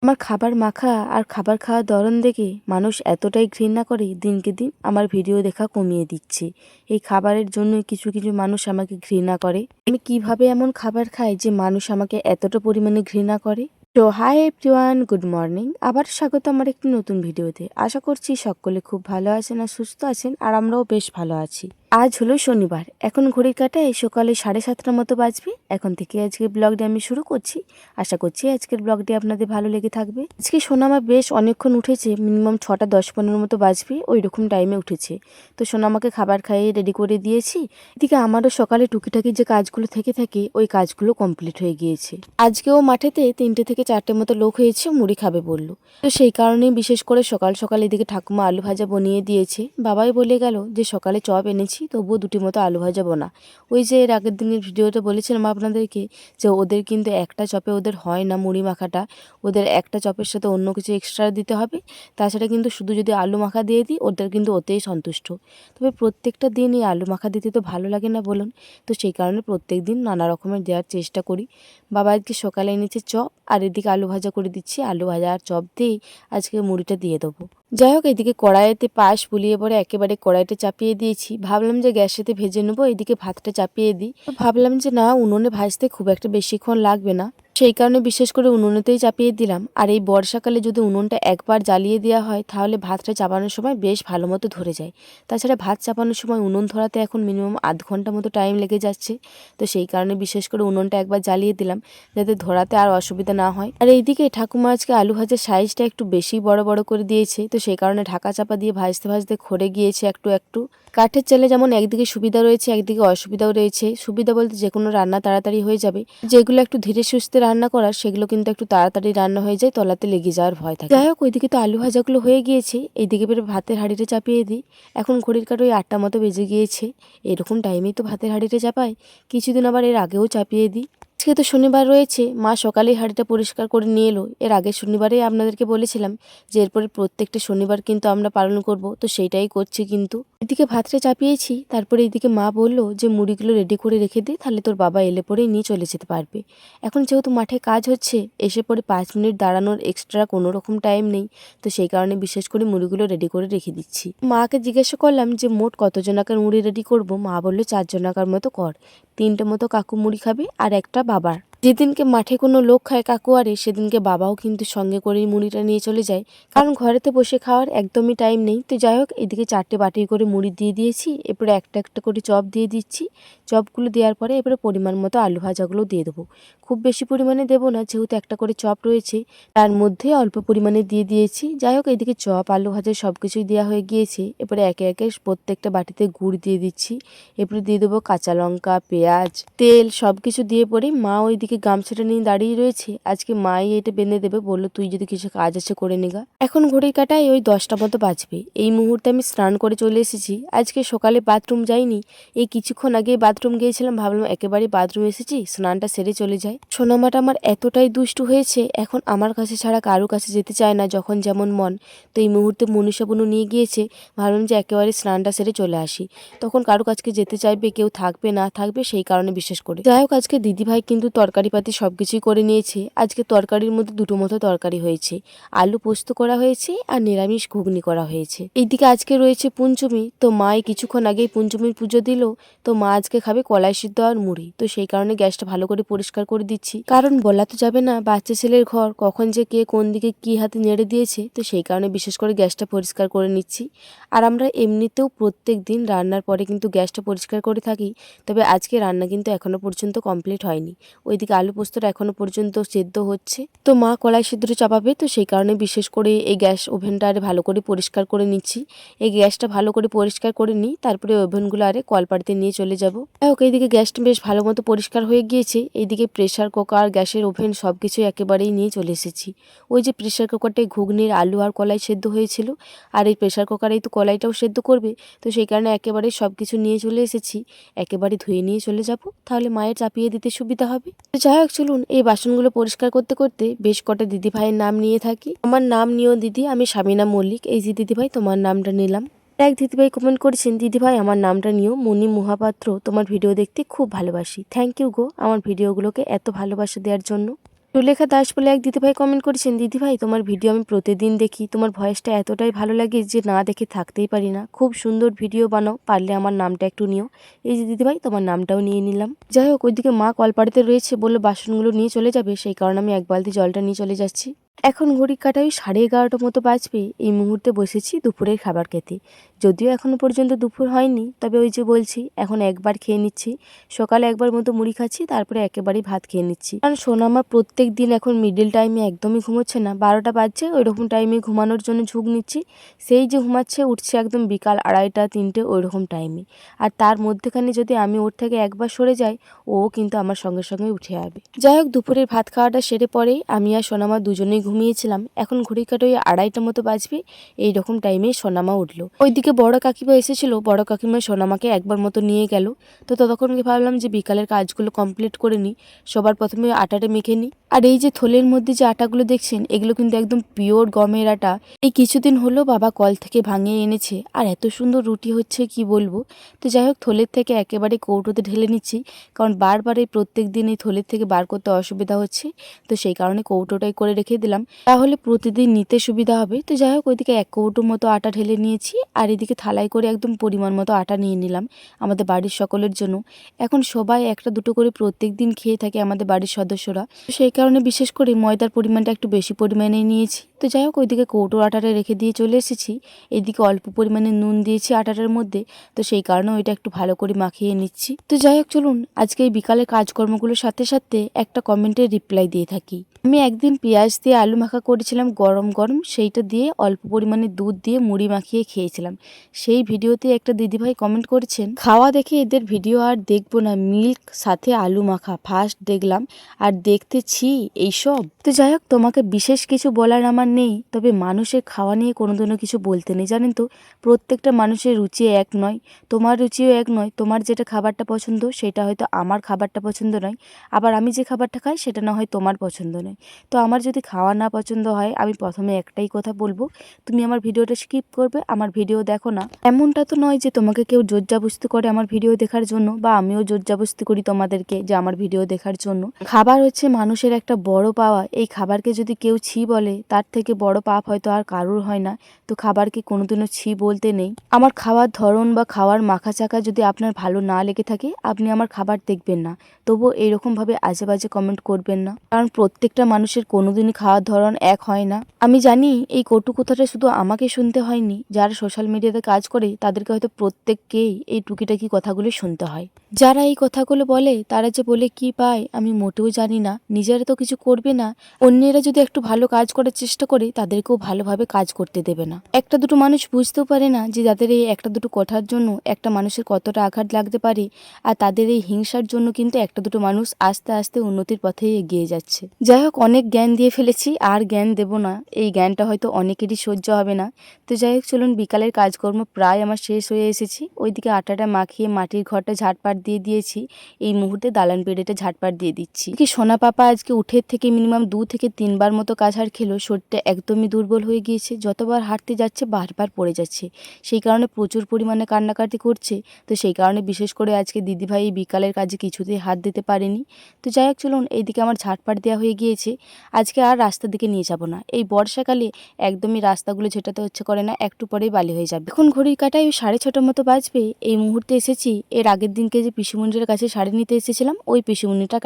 আমার খাবার মাখা আর খাবার খাওয়ার ধরন দেখে মানুষ এতটাই ঘৃণা করে, দিনকে দিন আমার ভিডিও দেখা কমিয়ে দিচ্ছে। এই খাবারের জন্য কিছু কিছু মানুষ আমাকে ঘৃণা করে। আমি কিভাবে এমন খাবার খাই যে মানুষ আমাকে এতটা পরিমাণে ঘৃণা করে? তো হাই এভরিওয়ান, গুড মর্নিং। আবার স্বাগত আমার একটি নতুন ভিডিওতে। আশা করছি সকলে খুব ভালো আছেন আর সুস্থ আছেন, আর আমরাও বেশ ভালো আছি। আজ হলো শনিবার, এখন ঘড়ির কাঁটায় সকালে 7:30টার মতো বাজবে। এখন থেকে আজকে ব্লগটি আমি শুরু করছি। আশা করছি আজকের ব্লগটি আপনাদের ভালো লেগে থাকবে। আজকে সোনামা বেশ অনেকক্ষণ উঠেছে, মিনিমাম 6টা 10-15 মতো বাজবে, ওই রকম টাইমে উঠেছে। তো সোনামাকে খাবার খাইয়ে রেডি করে দিয়েছি। এদিকে আমারও সকালে টুকিটাকি যে কাজগুলো থেকে থাকে ওই কাজগুলো কমপ্লিট হয়ে গিয়েছে। আজকেও মাঠেতে 3টে থেকে 4টে মতো লোক হয়েছে, মুড়ি খাবে বললো। তো সেই কারণেই বিশেষ করে সকাল সকাল এদিকে ঠাকুমা আলু ভাজা বনিয়ে দিয়েছে। বাবাই বলে গেল যে সকালে চপ এনেছি, তবুও 2টি মতো আলু ভাজা বোনা। ওই যে এর আগের দিনের ভিডিওতে বলেছিলাম আপনাদেরকে যে ওদের কিন্তু একটা চপে ওদের হয় না মুড়ি মাখাটা, ওদের একটা চপের সাথে অন্য কিছু এক্সট্রা দিতে হবে। তাছাড়া কিন্তু শুধু যদি আলু মাখা দিয়ে দিই ওদের কিন্তু ওতেই সন্তুষ্ট। তবে প্রত্যেকটা দিন এই আলু মাখা দিতে তো ভালো লাগে না বলুন। তো সেই কারণে প্রত্যেক দিন নানা রকমের দেওয়ার চেষ্টা করি। বাবা আজকে সকালে এনেছে চপ, আর এদিকে আলু ভাজা করে দিচ্ছি। আলু ভাজা আর চপ দিয়েই আজকে মুড়িটা দিয়ে দেবো। যাই হোক, এদিকে কড়াইতে পাশ বুলিয়ে পরে একেবারে কড়াইটা চাপিয়ে দিয়েছি। ভাবলাম যে গ্যাসেতে ভেজে নেবো, এদিকে ভাতটা চাপিয়ে দিই। ভাবলাম যে না, উনুনে ভাজতে খুব একটা বেশিক্ষণ লাগবে না, সেই কারণে বিশেষ করে উনুনেতেই চাপিয়ে দিলাম। আর এই বর্ষাকালে যদি উনুনটা একবার জ্বালিয়ে দেওয়া হয় তাহলে ভাতটা চাপানোর সময় বেশ ভালো মতো ধরে যায়। তাছাড়া ভাত চাপানোর সময় উনুন ধরাতে এখন মিনিমাম আধ ঘন্টা মতো টাইম লেগে যাচ্ছে। তো সেই কারণে বিশেষ করে উনুনটা একবার জ্বালিয়ে দিলাম যাতে ধরাতে আর অসুবিধা না হয়। আর এইদিকে ঠাকুমা আজকে আলু ভাজার সাইজটা একটু বেশি বড় বড় করে দিয়েছে, তো সেই কারণে ঢাকা চাপা দিয়ে ভাজতে ভাজতে খড়ে গিয়েছে একটু একটু। কাঠের চালে যেমন একদিকে সুবিধা রয়েছে একদিকে অসুবিধাও রয়েছে। সুবিধা বলতে যে কোনো রান্না তাড়াতাড়ি হয়ে যাবে, যেগুলো একটু ধীরে সুস্থে রান্না করার সেগুলো কিন্তু একটু তাড়াতাড়ি রান্না হয়ে যায়, তলাতে লেগে যাওয়ার ভয় থাকে। যাই হোক, ওইদিকে তো আলু ভাজাগুলো হয়ে গিয়েছে, এইদিকে বের ভাতের হাঁড়িটা চাপিয়ে দিই। এখন ঘড়ির কাঁটা ওই 8টা মতো বেজে গিয়েছে। এরকম টাইমেই তো ভাতের হাঁড়িটা চাপাই, কিছুদিন আবার এর আগেও চাপিয়ে দিই। আজকে তো শনিবার রয়েছে, মা সকালেই হাঁড়িটা পরিষ্কার করে নিয়ে এলো। এর আগের শনিবারেই আপনাদেরকে বলেছিলাম যে এরপরে প্রত্যেকটা শনিবার কিন্তু আমরা পালন করব, তো সেইটাই করছি। কিন্তু এদিকে ভাতটা চাপিয়েছি, তারপরে এদিকে মা বললো যে মুড়িগুলো রেডি করে রেখে দে, তাহলে তোর বাবা এলে পরেই নিয়ে চলে যেতে পারবে। এখন যেহেতু মাঠে কাজ হচ্ছে, এসে পরে 5 মিনিট দাঁড়ানোর এক্সট্রা কোনো রকম টাইম নেই, তো সেই কারণে বিশেষ করে মুড়িগুলো রেডি করে রেখে দিচ্ছি। মাকে জিজ্ঞাসা করলাম যে মোট কতজনাকার মুড়ি রেডি করব। মা বললো 4 জনাকার মতো কর। 3টে মতো কাকু মুড়ি খাবে আর একটা বাবার। যেদিনকে মাঠে কোনো লোক খায় কাকু আরে, সেদিনকে বাবাও কিন্তু সঙ্গে করেই মুড়িটা নিয়ে চলে যায়, কারণ ঘরেতে বসে খাওয়ার একদমই টাইম নেই। তো যাই হোক, এদিকে 4টে বাটি করে মুড়ি দিয়ে দিয়েছি, এরপরে একটা একটা করে চপ দিয়ে দিচ্ছি। চপগুলো দেওয়ার পরে এবারে পরিমাণ মতো আলু ভাজাগুলো দিয়ে দেবো। খুব বেশি পরিমাণে দেবো না, যেহেতু একটা করে চপ রয়েছে তার মধ্যে অল্প পরিমাণে দিয়ে দিয়েছি। যাই হোক, এদিকে চপ আলু ভাজা সব কিছুই দেওয়া হয়ে গিয়েছে। এরপরে একে একে প্রত্যেকটা বাটিতে গুড় দিয়ে দিচ্ছি। এরপরে দিয়ে দেবো কাঁচা লঙ্কা, পেঁয়াজ, তেল, সব কিছু দিয়ে পরে মা ওইদিকে গামছাটা নিয়ে দাঁড়িয়ে রয়েছে। আজকে মাই এটা বেঁধে দেবে, বললো তুই যদি কিছু কাজ আছে করে নিগা। এখন ঘড়ির কাঁটায় ওই 10টা মতো বাজবে। এই মুহূর্তে আমি স্নান করে চলে এসেছি। আজকে সকালে বাথরুম যাইনি, এই কিছুক্ষণ আগে বাথরুম গিয়েছিলাম, ভাবলাম একেবারে বাথরুম এসেছি স্নানটা সেরে চলে যায়। সোনামাটা আমার এতটাই দুষ্টু হয়েছে, এখন আমার কাছে ছাড়া কারো কাছে যেতে চায় না, যখন যেমন মন। তো এই মুহূর্তে মনীষা বুনু নিয়ে গিয়েছে, ভাবলাম যে একেবারে স্নানটা সেরে চলে আসি, তখন কারো কাছকে যেতে চাইবে, কেউ থাকবে না থাকবে, সেই কারণে বিশেষ করে। যাই হোক, আজকে দিদিভাই কিন্তু তরকারি পাতি সবকিছুই করে নিয়েছে। আজকে তরকারির মধ্যে 2টো মতো তরকারি হয়েছে, আলু পোস্ত করা হয়েছে আর নিরামিষ ঘুগনি করা হয়েছে। এইদিকে আজকে রয়েছে পঞ্চমী, তো মা কিছুক্ষণ আগেই পঞ্চমীর পুজো দিল। তো মা আজকে খাবে কলাই সিদ্ধ আর মুড়ি, তো সেই কারণে গ্যাসটা ভালো করে পরিষ্কার করে দিচ্ছি, কারণ বলা তো যাবে না বাচ্চা ছেলের ঘর কখন যে কে কোন দিকে কি হাতে নেড়ে দিয়েছে। তো সেই কারণে বিশেষ করে গ্যাসটা পরিষ্কার করে নিচ্ছি। আর আমরা এমনিতেও প্রত্যেক দিন রান্নার পরে কিন্তু গ্যাসটা পরিষ্কার করে থাকি। তবে আজকে রান্না কিন্তু এখনো পর্যন্ত কমপ্লিট হয়নি, ওইদিকে আলু পোস্তটা এখনো পর্যন্ত সেদ্ধ হচ্ছে। তো মা কলাই সিদ্ধটা চাপাবে, তো সেই কারণে বিশেষ করে এই গ্যাস ওভেনটা আরে ভালো করে পরিষ্কার করে নিচ্ছি। এই গ্যাসটা ভালো করে পরিষ্কার করে নিই, তারপরে ওভেনগুলো আরে কলপাড়িতে নিয়ে চলে যাবো। ওকে, এইদিকে গ্যাসটা বেশ ভালো মতো পরিষ্কার হয়ে গিয়েছে। এইদিকে প্রেসার কুকার, গ্যাসের ওভেন সবকিছু একেবারেই নিয়ে চলে এসেছি। ওই যে প্রেসার কুকারটায় ঘুগনির আলু আর কলাই সেদ্ধ হয়েছিল, আর এই প্রেসার কুকারেই তো কলাইটাও সেদ্ধ করবে, তো সেই কারণে একেবারে সব কিছু নিয়ে চলে এসেছি। একেবারে ধুয়ে নিয়ে চলে যাব, তাহলে মায়ের চাপিয়ে দিতে সুবিধা হবে। তো যাই হোক, চলুন এই বাসনগুলো পরিষ্কার করতে করতে বেশ কটা দিদি ভাইয়ের নাম নিয়ে থাকি। আমার নাম নিও দিদি, আমি সামিনা মল্লিক। এই যে দিদিভাই, তোমার নামটা নিলাম। এক দিদিভাই কমেন্ট করেছেন, দিদিভাই আমার নামটা নিও, মনি মহাপাত্র, তোমার ভিডিও দেখতে খুব ভালোবাসি। থ্যাংক ইউ গো আমার ভিডিওগুলোকে এত ভালোবাসা দেওয়ার জন্য। সুলেখা দাস বলে এক দিদিভাই কমেন্ট করেছেন, দিদিভাই তোমার ভিডিও আমি প্রতিদিন দেখি, তোমার ভয়েসটা এতটাই ভালো লাগে যে না দেখে থাকতেই পারি না, খুব সুন্দর ভিডিও বানাও, পারলে আমার নামটা একটু নিও। এই যে দিদিভাই তোমার নামটাও নিয়ে নিলাম। যাই হোক, ওইদিকে মা কলপাড়িতে রয়েছে, বললো বাসনগুলো নিয়ে চলে যাবে, সেই কারণে আমি এক বালতি জলটা নিয়ে চলে যাচ্ছি। এখন ঘড়ি কাটাই 11:30 মতো বাজবে। এই মুহূর্তে বসেছি দুপুরের খাবার খেতে। যদিও এখনো পর্যন্ত দুপুর হয়নি, তবে ওই যে বলছি এখন একবার খেয়ে নিচ্ছি। সকালে একবার মতো মুড়ি খাচ্ছি, তারপরে একেবারেই ভাত খেয়ে নিচ্ছি। কারণ সোনামা প্রত্যেক দিন এখন মিডল টাইমে একদমই ঘুমোচ্ছে না, 12টা বাজছে, ওই রকম টাইমে ঘুমানোর জন্য ঝুঁক নিচ্ছি। সেই যে ঘুমাচ্ছে উঠছে একদম বিকাল 2:30 3টে ওই রকম টাইমে। আর তার মধ্যেখানে যদি আমি ওর থেকে একবার সরে যাই, ও কিন্তু আমার সঙ্গে সঙ্গে উঠে যাবে। যাই হোক, দুপুরের ভাত খাওয়াটা সেরে পরেই আমি আর সোনামা দুজনেই ঘুমিয়েছিলাম। এখন ঘড়ি কাটা ওই 2:30 মতো বাজবে, এইরকম টাইমে সোনামা উঠলো। ওইদিকে বড় কাকিমা এসেছিল, বড় কাকিমা সোনামাকে একবার মতো নিয়ে গেল। তো ততক্ষণকে ভাবলাম যে বিকালের কাজগুলো কমপ্লিট করে নিই। সবার প্রথমে আটাটা মেখে নিই। আর এই যে থলের মধ্যে যে আটাগুলো দেখছেন, এগুলো কিন্তু একদম পিওর গমের আটা। এই কিছুদিন হলো বাবা কল থেকে ভাঙিয়ে এনেছে, আর এত সুন্দর রুটি হচ্ছে কি বলবো। তো যাই হোক, থলের থেকে একেবারে কৌটোতে ঢেলে নিচ্ছি, কারণ বারবার এই প্রত্যেক দিন এই থলের থেকে বার করতে অসুবিধা হচ্ছে। তো সেই কারণে কৌটোটাই করে রেখে দিলাম, তাহলে প্রতিদিন নিতে সুবিধা হবে। তো যাই হোক, ওইদিকে 1 কৌটো মতো আটা ঢেলে নিয়েছি, আর এদিকে থালায় করে একদম পরিমাণ মতো আটা নিয়ে নিলাম আমাদের বাড়ির সকলের জন্য। এখন সবাই একটা দুটো করে প্রত্যেক দিন খেয়ে থাকে আমাদের বাড়ির সদস্যরা, সেই কারণে বিশেষ করে ময়দার পরিমাণটা একটু বেশি পরিমাণে নিয়েছি। তো যাই হোক, ওইদিকে কৌটোর আটাটা রেখে দিয়ে চলে এসেছি। এদিকে অল্প পরিমাণে নুন দিয়েছি আটাটার মধ্যে, তো সেই কারণে ওইটা একটু ভালো করে মাখিয়ে নিচ্ছি। তো যাই হোক, চলুন আজকে এই বিকালের কাজকর্মগুলোর সাথে সাথে একটা কমেন্টের রিপ্লাই দিয়ে থাকি। আমি একদিন পেঁয়াজ দিয়ে আলু মাখা করেছিলাম গরম গরম, সেইটা দিয়ে অল্প পরিমাণে দুধ দিয়ে মুড়ি মাখিয়ে খেয়েছিলাম। সেই ভিডিওতে একটা দিদিভাই কমেন্ট করেছেন, খাওয়া দেখে এদের ভিডিও আর দেখবো না, মিল্ক সাথে আলু মাখা ফার্স্ট দেখলাম আর দেখতেছি এইসব। তো যাই হোক, তোমাকে বিশেষ কিছু বলার আমার নেই, তবে মানুষের খাওয়া নিয়ে কোনোদিনও কিছু বলতে নেই, জানেন তো। প্রত্যেকটা মানুষের রুচি এক নয়, তোমার রুচিও এক নয়। তোমার যেটা খাবারটা পছন্দ সেটা হয়তো আমার খাবারটা পছন্দ নয়, আবার আমি যে খাবারটা খাই সেটা না হয় তোমার পছন্দ নয়। তো আমার যদি খাওয়া না পছন্দ হয়, আমি প্রথমে একটাই কথা বলবো, তুমি আমার ভিডিওটা স্কিপ করবে, আমার ভিডিও দেখো না। এমনটা তো নয় যে তোমাকে কেউ জোরজাবস্তি করে আমার ভিডিও দেখার জন্য, বা আমিও জোরজাবস্তি করি তোমাদেরকে যে আমার ভিডিও দেখার জন্য। খাবার হচ্ছে মানুষের একটা বড় পাওয়া। এই খাবারকে যদি কেউ ছি বলে, তার থেকে বড় পাপ হয়তো আর কারুর হয় না। তো খাবারকে কোনোদিনও ছি বলতে নেই। আমার খাওয়ার ধরন বা খাওয়ার মাখা চাকা যদি আপনার ভালো না লেগে থাকে, আপনি আমার খাবার দেখবেন না। তবুও এইরকমভাবে আজে বাজে কমেন্ট করবেন না, কারণ প্রত্যেকটা মানুষের কোনোদিনই খাওয়ার ধরন এক হয় না। আমি জানি এই কটু কথাটা শুধু আমাকে শুনতে হয়নি, যারা সোশ্যাল মিডিয়াতে কাজ করে তাদেরকে হয়তো প্রত্যেককেই এই টুকিটাকি কথাগুলো শুনতে হয়। যারা এই কথাগুলো বলে তারা যে বলে কি পায় আমি মোটেও জানি না। নিজেরা তো কিছু করবে না, অন্যেরা যদি একটু ভালো কাজ করার চেষ্টা করে তাদেরকেও ভালোভাবে কাজ করতে দেবে না। একটা দুটো মানুষ বুঝতেও পারে না যে তাদের এই একটা দুটো কথার জন্য একটা মানুষের কতটা আঘাত লাগতে পারে, আর তাদের এই হিংসার জন্য কিন্তু একটা দুটো মানুষ আস্তে আস্তে উন্নতির পথেই এগিয়ে যাচ্ছে। যাই হোক, অনেক জ্ঞান দিয়ে ফেলেছি, আর জ্ঞান দেব না। এই জ্ঞানটা হয়তো অনেকেরই সহ্য হবে না। তো যাই হোক, চলুন বিকালের কাজকর্ম প্রায় আমার শেষ হয়ে এসেছি। ওইদিকে আটাটা মাখিয়ে মাটির ঘরটা ঝাড়পাট দিয়ে দিয়েছি। এই মুহূর্তে দালান পেড়েটা ঝাড়পাট দিয়ে দিচ্ছি। কি সোনা পাপা আজকে উঠের থেকে মিনিমাম 2 থেকে 3 বার মতো কাজ হার খেলো। শরীরটা একদমই দুর্বল হয়ে গিয়েছে, যতবার হাঁটতে যাচ্ছে বারবার পড়ে যাচ্ছে, সেই কারণে প্রচুর পরিমাণে কান্নাকাটি করছে। তো সেই কারণে বিশেষ করে আজকে দিদিভাই এই বিকালের কাজে কিছুতেই হাত দিতে পারেনি। তো যাই হোক, চলুন এইদিকে আমার ঝাড়পাট দেওয়া হয়ে গিয়েছে। আজকে আর রাস্তার দিকে নিয়ে যাব না। এই বর্ষাকালে একদমই রাস্তাগুলো ঝেঁটাতে হচ্ছে করে না, একটু পরেই বালি হয়ে যাবে। এখন ঘড়ির কাটায় 6:30 মতো বাজবে। এই মুহূর্তে এসেছি এর আগের দিনকে যে পিসিমণির কাছে শাড়ি নিতে এসেছিলাম, ওই পিসিমণিটা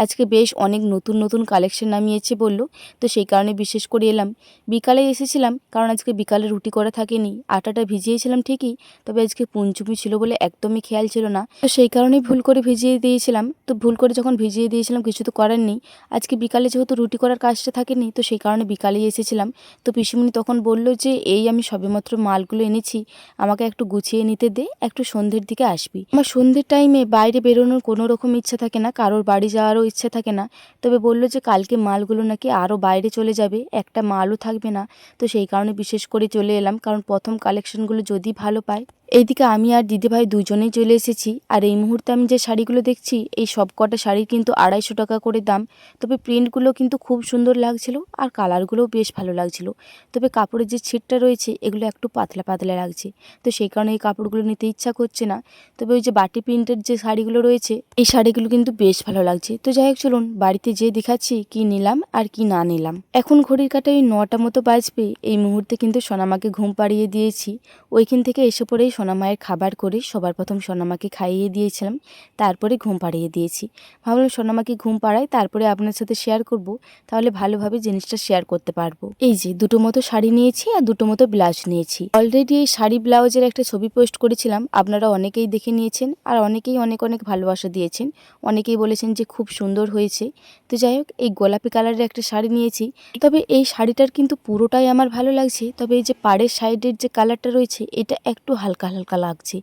আজকে বেশ অনেক নতুন নতুন কালেকশন নামিয়েছে বললো। তো সেই কারণে বিশেষ করে এলাম। বিকালে এসেছিলাম কারণ আজকে বিকালে রুটি করা থাকেনি, আটাটা ভিজিয়েছিলাম ঠিকই, তবে আজকে পঞ্চমী ছিল বলে একদমই খেয়াল ছিল না। তো সেই কারণেই ভুল করে ভিজিয়ে দিয়েছিলাম। তো ভুল করে যখন ভিজিয়ে দিয়েছিলাম কিছু তো করার নেই। আজকে বিকালে যেহেতু রুটি করার কাজটা থাকেনি, তো সেই কারণে বিকালেই এসেছিলাম। তো পিসিমণি তখন বলল যে এই আমি সবেমাত্র মালগুলো এনেছি, আমাকে একটু গুছিয়ে নিতে দে, একটু সন্ধ্যের দিকে আসবি। আমার সন্ধ্যের টাইমে বাইরে বেরোনোর কোনো রকম ইচ্ছা থাকে না, কারোর বাড়ি যাওয়ারও ইচ্ছা থাকে না। তবে বলল যে কালকে মালগুলো নাকি আরও বাইরে চলে যাবে, একটা মালও থাকবে না। তো সেই কারণে বিশেষ করে চলে এলাম, কারণ প্রথম কালেকশনগুলো যদি ভালো পায় এইদিকে আমি আর দিদিভাই দুজনেই চলে এসেছি। আর এই মুহূর্তে আমি যে শাড়িগুলো দেখছি এই সব কটা শাড়ির কিন্তু 250 টাকা করে দাম। তবে প্রিন্টগুলো কিন্তু খুব সুন্দর লাগছিল আর কালারগুলোও বেশ ভালো লাগছিল। তবে কাপড়ের যে ছিটটা রয়েছে এগুলো একটু পাতলা পাতলা লাগছে, তো সেই কারণে এই কাপড়গুলো নিতে ইচ্ছা করছে না। তবে ওই যে বাটি প্রিন্টের যে শাড়িগুলো রয়েছে এই শাড়িগুলো কিন্তু বেশ ভালো লাগছে। তো যাই হোক, চলুন বাড়িতে যেয়ে দেখাচ্ছি কি নিলাম আর কি না নিলাম। এখন ঘড়ির কাঁটায় ওই 9টা মতো বাজবে। এই মুহূর্তে কিন্তু সোনামাকে ঘুম পাড়িয়ে দিয়েছি। ওইখান থেকে এসে পড়েই সোনামায়ের খাবার করে সবার প্রথম সোনামাকে খাইয়ে দিয়েছিলাম, তারপরে ঘুম পাড়িয়ে দিয়েছি। ভাবলাম সোনামাকে ঘুম পাড়াই, তারপরে আপনার সাথে শেয়ার করব, তাহলে ভালোভাবে জিনিসটা শেয়ার করতে পারবো। এই যে দুটো মতো শাড়ি নিয়েছি আর দুটো মতো ব্লাউজ নিয়েছি। অলরেডি এই শাড়ি ব্লাউজের একটা ছবি পোস্ট করেছিলাম, আপনারা অনেকেই দেখে নিয়েছেন আর অনেকেই অনেক অনেক ভালোবাসা দিয়েছেন। অনেকেই বলেছেন যে খুব সুন্দর হয়েছে। তো যাই হোক, এই গোলাপি কালারের একটা শাড়ি নিয়েছি। তবে এই শাড়িটার কিন্তু পুরোটাই আমার ভালো লাগছে, তবে এই যে পাড়ের সাইডের যে কালারটা রয়েছে এটা একটু হালকা হালকা লাগছে,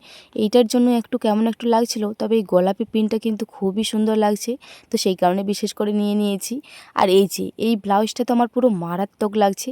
এইটার জন্য একটু কেমন একটু লাগছিল। তবে এই গোলাপি প্রিন্টটা কিন্তু খুবই সুন্দর লাগছে, তো সেই কারণে বিশেষ করে নিয়ে নিয়েছি। আর এই যে এই ব্লাউজটা তো আমার পুরো মারাত্মক লাগছে,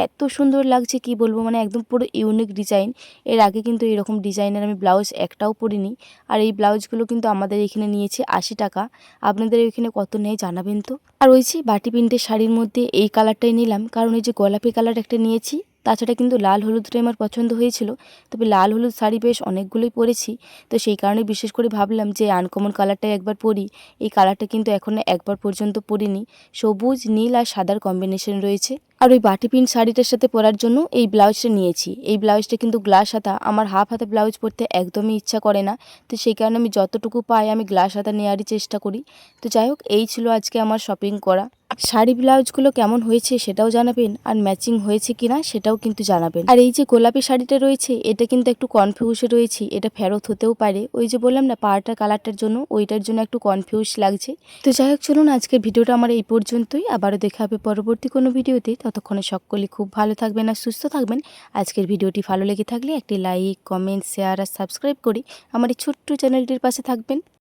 এত সুন্দর লাগছে কি বলবো, মানে একদম পুরো ইউনিক ডিজাইন। এর আগে কিন্তু এরকম ডিজাইনের আমি ব্লাউজ একটাও পরিনি। আর এই ব্লাউজগুলো কিন্তু আমাদের এখানে নিয়েছে 80 টাকা। আপনাদের এখানে কত নেয় জানাবেন তো। আর ওই যে বাটি প্রিন্টের শাড়ির মধ্যে এই কালারটাই নিলাম, কারণ এই যে গোলাপি কালার একটা নিয়েছি, তাছাড়া কিন্তু লাল হলুদটাই আমার পছন্দ হয়েছিল। তবে লাল হলুদ শাড়ি বেশ অনেকগুলোই পরেছি, তো সেই কারণে বিশেষ করে ভাবলাম যে আনকমন কালারটাই একবার পরি। এই কালারটা কিন্তু এখনও একবার পর্যন্ত পরিনি। সবুজ, নীল আর সাদার কম্বিনেশন রয়েছে। আর ওই বাটি প্রিন্ট শাড়িটার সাথে পরার জন্য এই ব্লাউজটা নিয়েছি। এই ব্লাউজটা কিন্তু গ্লাস হাতা, আমার হাফ হাতা ব্লাউজ পরতে একদমই ইচ্ছা করে না, তো সেই কারণে আমি যতটুকু পাই আমি গ্লাস হাতা নেওয়ারই চেষ্টা করি। তো যাই হোক, এই ছিল আজকে আমার শপিং করা। শাড়ি ব্লাউজগুলো কেমন হয়েছে সেটাও জানাবেন, আর ম্যাচিং হয়েছে কিনা সেটাও কিন্তু জানাবেন। আর এই যে গোলাপি শাড়িটা রয়েছে এটা কিন্তু একটু কনফিউজে রয়েছে, এটা ফেরত হতেও পারে। ওই যে বললাম না পাড়টার কালারটার জন্য, ওইটার জন্য একটু কনফিউজ লাগছে। তো যাই হোক, চলুন আজকের ভিডিওটা আমার এই পর্যন্তই। আবারও দেখা হবে পরবর্তী কোনো ভিডিওতে। ততক্ষণে সকলে খুব ভালো থাকবেন আর সুস্থ থাকবেন। আজকের ভিডিওটি ভালো লেগে থাকলে একটি লাইক, কমেন্ট, শেয়ার আর সাবস্ক্রাইব করে আমার এই ছোট্ট চ্যানেলটির পাশে থাকবেন।